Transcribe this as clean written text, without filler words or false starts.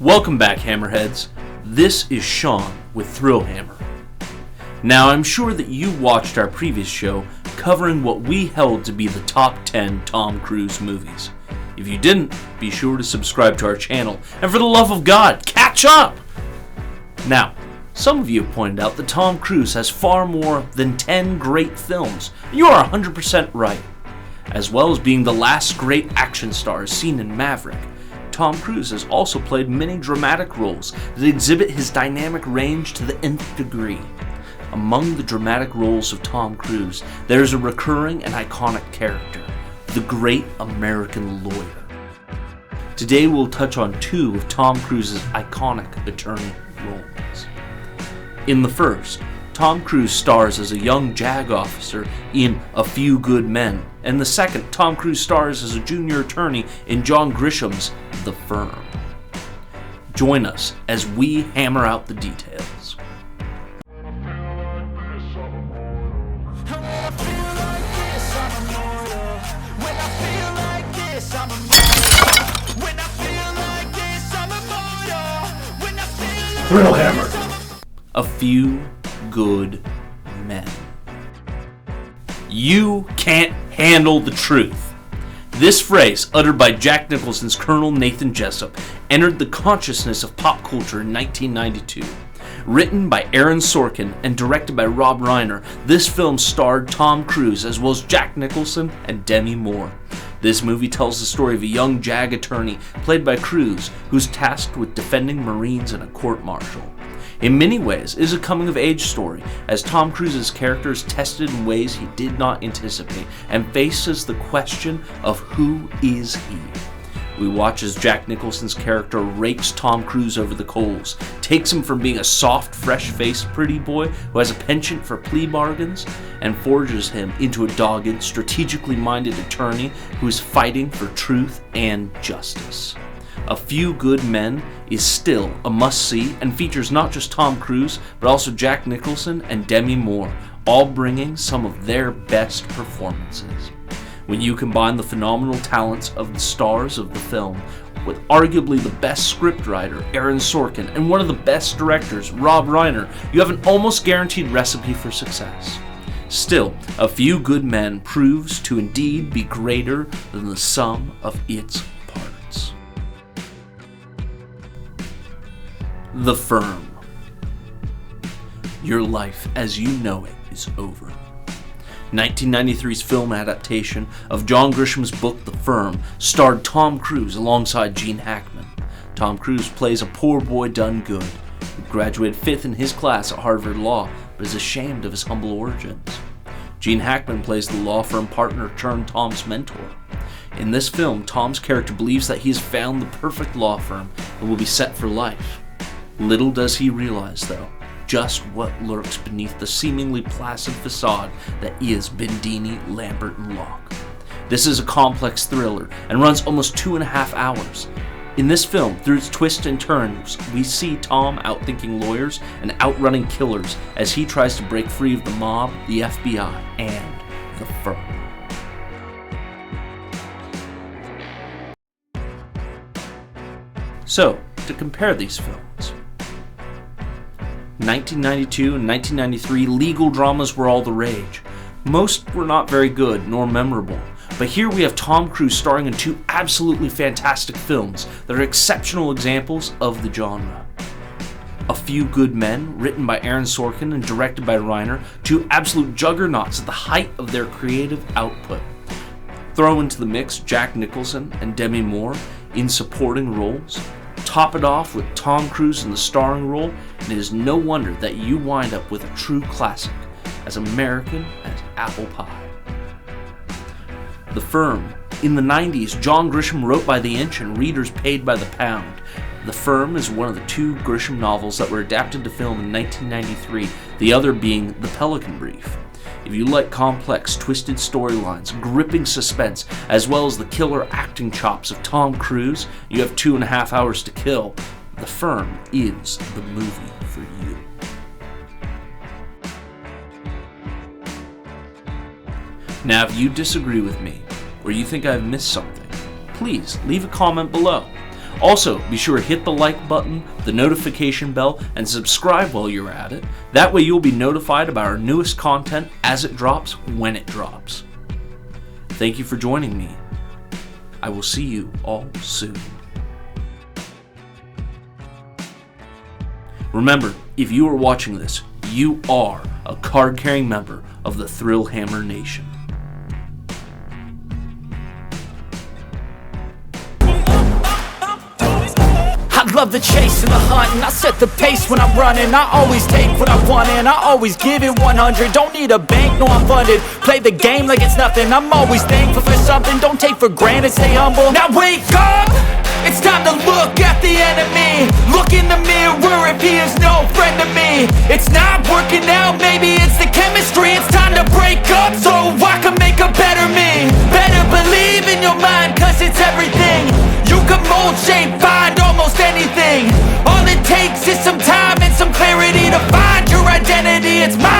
Welcome back, Hammerheads. This is Sean with Thrill Hammer. Now, I'm sure that you watched our previous show covering what we held to be the top 10 Tom Cruise movies. If you didn't, be sure to subscribe to our channel, and for the love of God, catch up! Now, some of you have pointed out that Tom Cruise has far more than 10 great films, and you are 100% right. As well as being the last great action star as seen in Maverick, Tom Cruise has also played many dramatic roles that exhibit his dynamic range to the nth degree. Among the dramatic roles of Tom Cruise, there is a recurring and iconic character, the great American lawyer. Today we'll touch on two of Tom Cruise's iconic attorney roles. In the first, Tom Cruise stars as a young JAG officer in A Few Good Men, and the second, Tom Cruise stars as a junior attorney in John Grisham's The Firm. Join us as we hammer out the details. Thrill Hammer. A Few Good Men. You can't handle the truth. This phrase, uttered by Jack Nicholson's Colonel Nathan Jessup, entered the consciousness of pop culture in 1992. Written by Aaron Sorkin and directed by Rob Reiner, this film starred Tom Cruise as well as Jack Nicholson and Demi Moore. This movie tells the story of a young JAG attorney, played by Cruise, who's tasked with defending Marines in a court-martial. In many ways, it is a coming-of-age story, as Tom Cruise's character is tested in ways he did not anticipate and faces the question of who is he. We watch as Jack Nicholson's character rakes Tom Cruise over the coals, takes him from being a soft, fresh-faced pretty boy who has a penchant for plea bargains, and forges him into a dogged, strategically minded attorney who is fighting for truth and justice. A Few Good Men is still a must-see and features not just Tom Cruise, but also Jack Nicholson and Demi Moore, all bringing some of their best performances. When you combine the phenomenal talents of the stars of the film with arguably the best scriptwriter, Aaron Sorkin, and one of the best directors, Rob Reiner, you have an almost guaranteed recipe for success. Still, A Few Good Men proves to indeed be greater than the sum of its parts. The Firm. Your life as you know it is over. 1993's film adaptation of John Grisham's book The Firm starred Tom Cruise alongside Gene Hackman. Tom Cruise plays a poor boy done good who graduated 5th in his class at Harvard Law but is ashamed of his humble origins. Gene Hackman plays the law firm partner turned Tom's mentor. In this film, Tom's character believes that he has found the perfect law firm and will be set for life. Little does he realize, though, just what lurks beneath the seemingly placid facade that is Bendini, Lambert, and Locke. This is a complex thriller and runs almost 2.5 hours. In this film, through its twists and turns, we see Tom outthinking lawyers and outrunning killers as he tries to break free of the mob, the FBI, and the firm. So, to compare these films, 1992 and 1993 legal dramas were all the rage. Most were not very good nor memorable, but here we have Tom Cruise starring in two absolutely fantastic films that are exceptional examples of the genre. A Few Good Men, written by Aaron Sorkin and directed by Reiner, two absolute juggernauts at the height of their creative output. Throw into the mix Jack Nicholson and Demi Moore in supporting roles. Top it off with Tom Cruise in the starring role, and it is no wonder that you wind up with a true classic, as American as apple pie. The Firm. In the 90s, John Grisham wrote by the inch and readers paid by the pound. The Firm is one of the two Grisham novels that were adapted to film in 1993, the other being The Pelican Brief. If you like complex, twisted storylines, gripping suspense, as well as the killer acting chops of Tom Cruise, you have 2.5 hours to kill. The Firm is the movie for you. Now, if you disagree with me, or you think I've missed something, please leave a comment below. Also, be sure to hit the like button, the notification bell, and subscribe while you're at it. That way you'll be notified about our newest content as it drops when it drops. Thank you for joining me. I will see you all soon. Remember, if you are watching this, you are a card-carrying member of the Thrill Hammer Nation. I love the chase and the hunt, and I set the pace when I'm running. I always take what I want and I always give it 100. Don't need a bank, no I'm funded. Play the game like it's nothing. I'm always thankful for something. Don't take for granted, stay humble. Now wake up! It's time to look at the enemy. Look in the mirror if he is no friend to me. It's not working out, maybe it's the chemistry. It's time to break up so I can make a better me. Better believe in your mind, cause it's everything. You can mold, shape, find almost anything. All it takes is some time and some clarity to find your identity. It's my